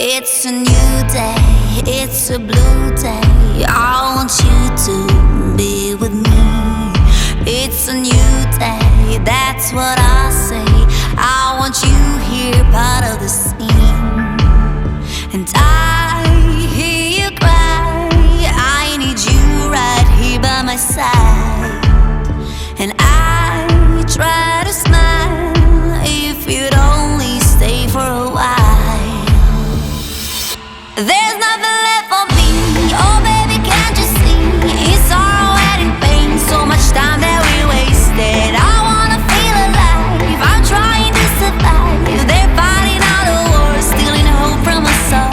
It's a new day, it's a blue day. I want you to be with me. It's a new day, that's what I say. I want you here, part of the scene. And I hear you cry, I need you right here by my side. And I try to smile if you'd only stay for a while. There's nothing left for me, oh baby, can't you see? It's our wedding pain, so much time that we wasted. I wanna feel alive, I'm trying to survive. They're fighting all the wars, stealing hope from us all.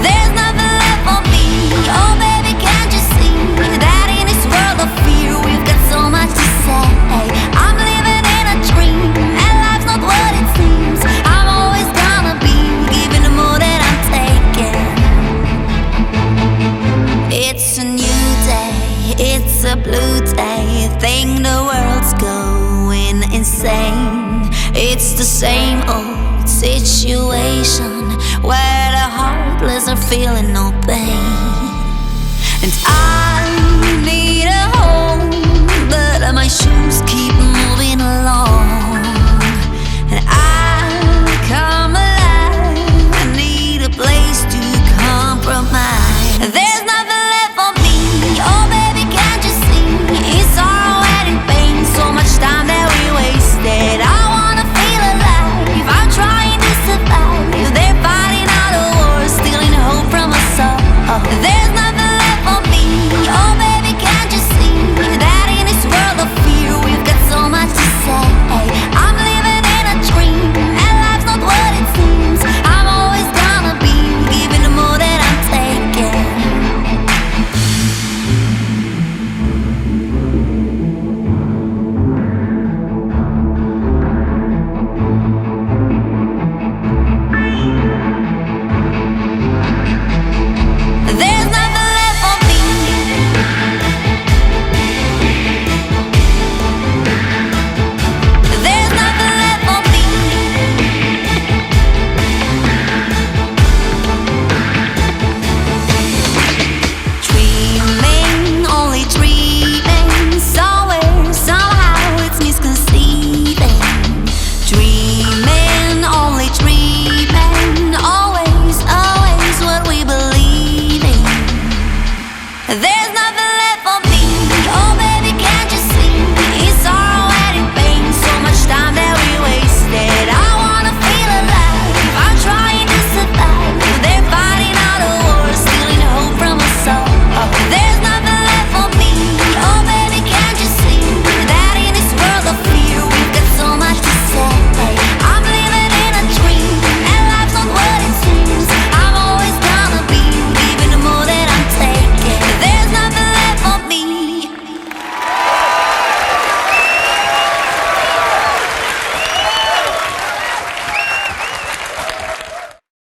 There's nothing left for me, oh baby, can't you see? That in this world of fear, we've got so much to say. I'm living in a dream, and life's not what it seems. I'm always gonna be giving the more that I'm taking. It's a new day, it's a blue day. Think the world's going insane. It's the same old situation where the heartless are feeling no